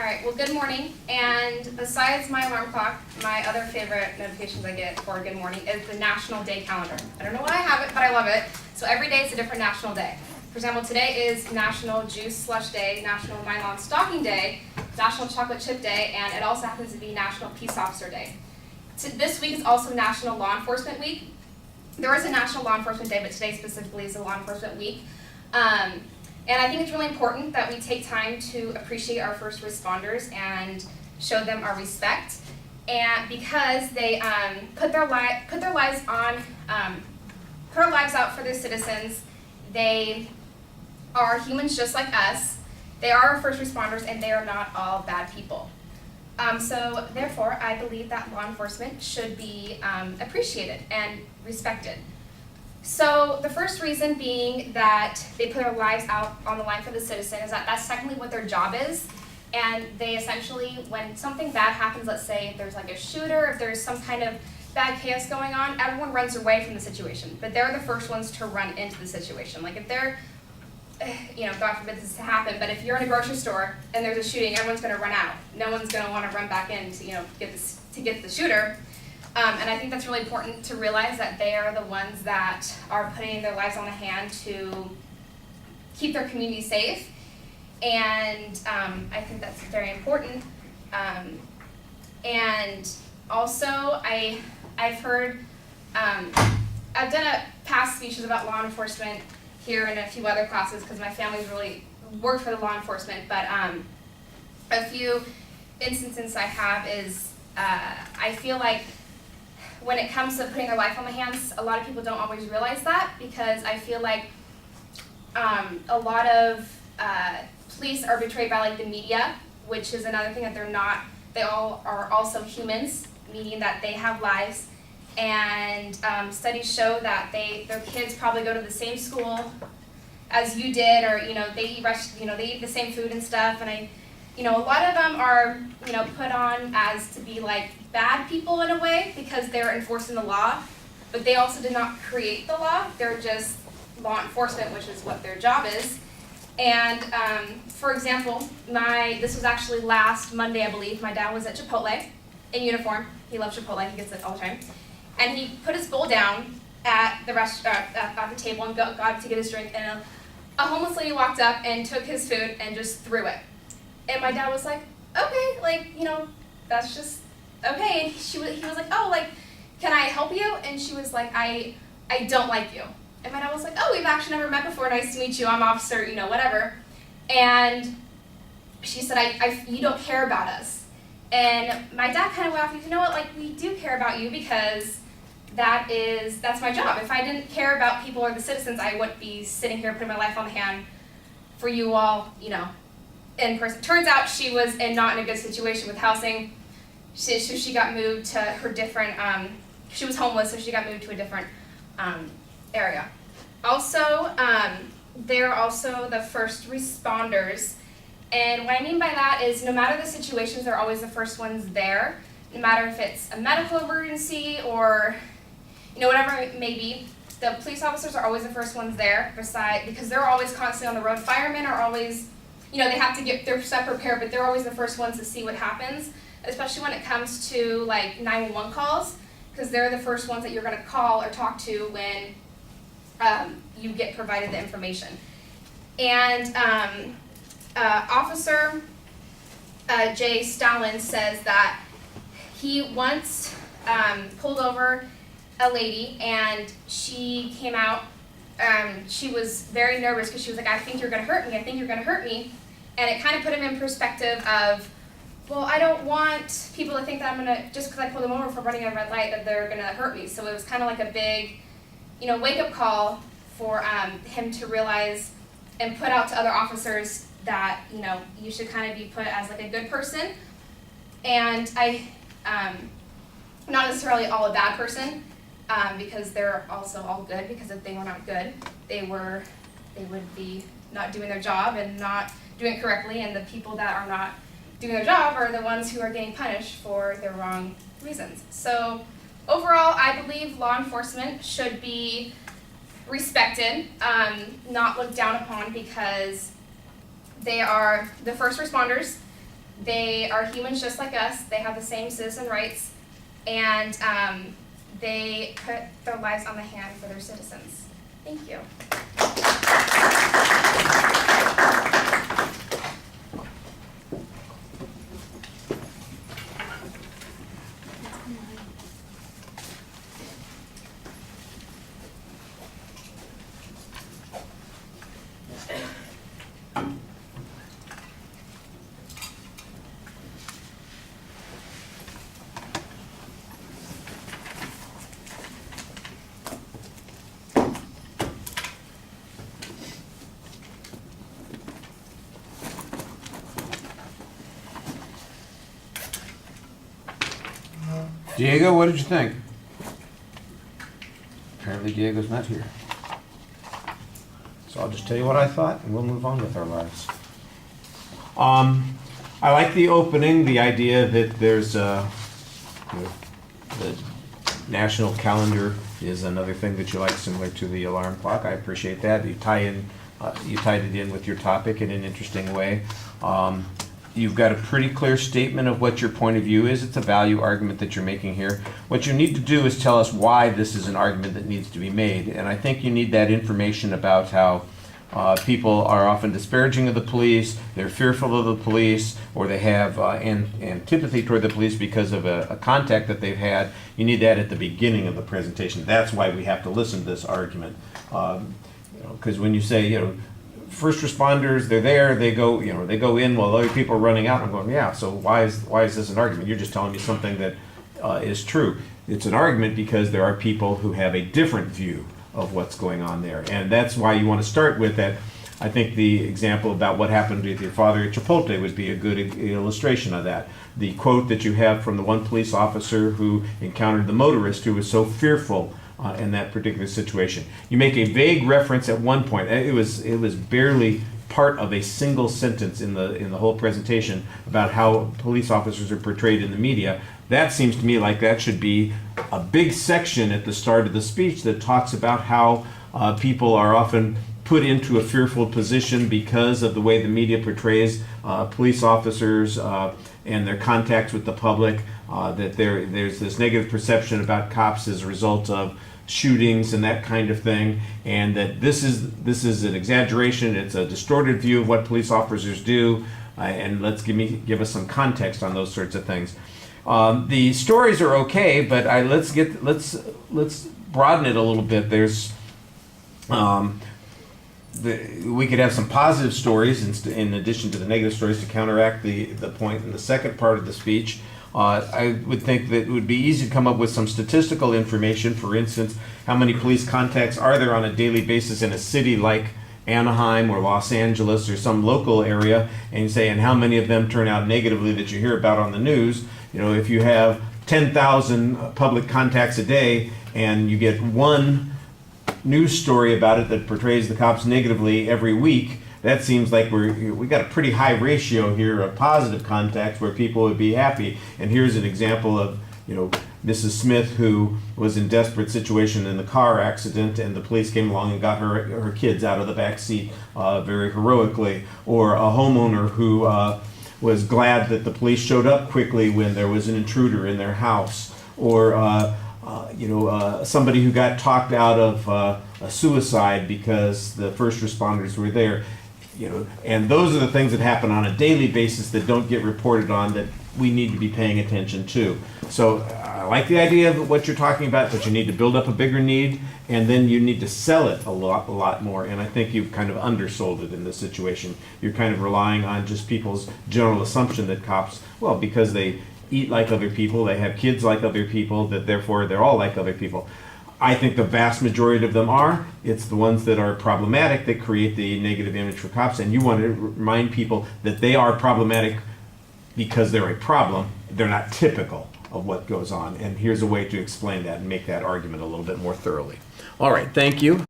right, well, good morning. And besides my alarm clock, my other favorite notifications I get for good morning is the National Day calendar. I don't know why I have it, but I love it. So every day is a different national day. For example, today is National Juice Slush Day, National Nylon Stocking Day, National Chocolate Chip Day, and it also happens to be National Peace Officer Day. This week is also National Law Enforcement Week. There is a National Law Enforcement Day, but today specifically is a Law Enforcement Week. And I think it's really important that we take time to appreciate our first responders and show them our respect. And because they put their lives out for their citizens, they are humans just like us. They are our first responders, and they are not all bad people. So therefore, I believe that law enforcement should be appreciated and respected. So the first reason being that they put their lives out on the line for the citizen is that that's technically what their job is. And they essentially, when something bad happens, let's say if there's like a shooter, if there's some kind of bad chaos going on, everyone runs away from the situation. But they're the first ones to run into the situation. Like if they're, God forbid this to happen, but if you're in a grocery store and there's a shooting, everyone's going to run out. No one's going to want to run back in to get the shooter. And I think that's really important to realize that they are the ones that are putting their lives on the hand to keep their community safe. And I think that's very important. And also, I've heard, I've done past speeches about law enforcement here and a few other classes because my family's really worked for the law enforcement. But a few instances I have is I feel like when it comes to putting their life on the hands, a lot of people don't always realize that, because I feel like a lot of police are betrayed by like the media, which is another thing that they're not. They all are also humans, meaning that they have lives, and studies show that their kids probably go to the same school as you did, or they eat the same food and stuff, and a lot of them are, put on as to be like bad people in a way because they're enforcing the law, but they also did not create the law. They're just law enforcement, which is what their job is. And for example, this was actually last Monday, I believe. My dad was at Chipotle in uniform. He loves Chipotle. He gets it all the time. And he put his bowl down at the at the table and got to get his drink. And a homeless lady walked up and took his food and just threw it. And my dad was like, okay, that's just okay. And he was like, oh, can I help you? And she was like, I don't like you. And my dad was like, oh, we've actually never met before. Nice to meet you. I'm officer, whatever. And she said, you don't care about us. And my dad kind of laughed. He said, you know what, we do care about you because that's my job. If I didn't care about people or the citizens, I wouldn't be sitting here putting my life on the hand for you all, in person. Turns out she was not in a good situation with housing. She got moved to her different, she was homeless, so she got moved to a different area. Also, they're also the first responders. And what I mean by that is no matter the situations, they're always the first ones there. No matter if it's a medical emergency or, whatever it may be. The police officers are always the first ones there because they're always constantly on the road. Firemen are always, they have to get their stuff prepared, but they're always the first ones to see what happens, especially when it comes to 911 calls, because they're the first ones that you're going to call or talk to when you get provided the information. And Officer Jay Stalin says that he once pulled over a lady, and she came out. She was very nervous because she was like, I think you're going to hurt me. I think you're going to hurt me. And it kind of put him in perspective of, well, I don't want people to think that I'm going to, just because I pulled them over for running a red light, that they're going to hurt me. So it was kind of like a big, wake-up call for him to realize and put out to other officers that, you should kind of be put as a good person. And not necessarily all a bad person, because they're also all good, because if they were not good, they would be not doing their job and not doing it correctly, and the people that are not doing their job are the ones who are getting punished for their wrong reasons. So overall, I believe law enforcement should be respected, not looked down upon, because they are the first responders. They are humans just like us. They have the same citizen rights, and they put their lives on the hand for their citizens. Thank you. Diego, what did you think? Apparently Diego's not here. So I'll just tell you what I thought and we'll move on with our lives. I like the opening, the idea that there's the national calendar is another thing that you like, similar to the alarm clock. I appreciate that. You tied it in with your topic in an interesting way. You've got a pretty clear statement of what your point of view is. It's a value argument that you're making here. What you need to do is tell us why this is an argument that needs to be made. And I think you need that information about how people are often disparaging of the police, they're fearful of the police, or they have antipathy toward the police because of a contact that they've had. You need that at the beginning of the presentation. That's why we have to listen to this argument. Because when you say, first responders, they're there, they go in while other people are running out. I'm going, yeah, so why is this an argument? You're just telling me something that is true. It's an argument because there are people who have a different view of what's going on there. And that's why you want to start with that. I think the example about what happened with your father at Chipotle would be a good illustration of that. The quote that you have from the one police officer who encountered the motorist who was so fearful in that particular situation. You make a vague reference at one point. It was barely part of a single sentence in the whole presentation about how police officers are portrayed in the media. That seems to me like that should be a big section at the start of the speech that talks about how people are often put into a fearful position because of the way the media portrays police officers and their contacts with the public, that there's this negative perception about cops as a result of shootings and that kind of thing, and that this is an exaggeration, it's a distorted view of what police officers do, and give us some context on those sorts of things. The stories are okay, but let's broaden it a little bit. There's we could have some positive stories in addition to the negative stories to counteract the point in the second part of the speech. I would think that it would be easy to come up with some statistical information. For instance, how many police contacts are there on a daily basis in a city like Anaheim or Los Angeles or some local area, and you say, and how many of them turn out negatively that you hear about on the news? If you have 10,000 public contacts a day and you get one news story about it that portrays the cops negatively every week, that seems like we got a pretty high ratio here of positive contacts where people would be happy. And here's an example of Mrs. Smith, who was in desperate situation in the car accident, and the police came along and got her kids out of the back seat very heroically. Or a homeowner who was glad that the police showed up quickly when there was an intruder in their house. Or somebody who got talked out of a suicide because the first responders were there. And those are the things that happen on a daily basis that don't get reported on, that we need to be paying attention to. So I like the idea of what you're talking about, but you need to build up a bigger need, and then you need to sell it a lot more. And I think you've kind of undersold it in this situation. You're kind of relying on just people's general assumption that cops, because they eat like other people, they have kids like other people, that therefore they're all like other people. I think the vast majority of them are. It's the ones that are problematic that create the negative image for cops, and you want to remind people that they are problematic because they're a problem. They're not typical of what goes on, and here's a way to explain that and make that argument a little bit more thoroughly. All right, thank you.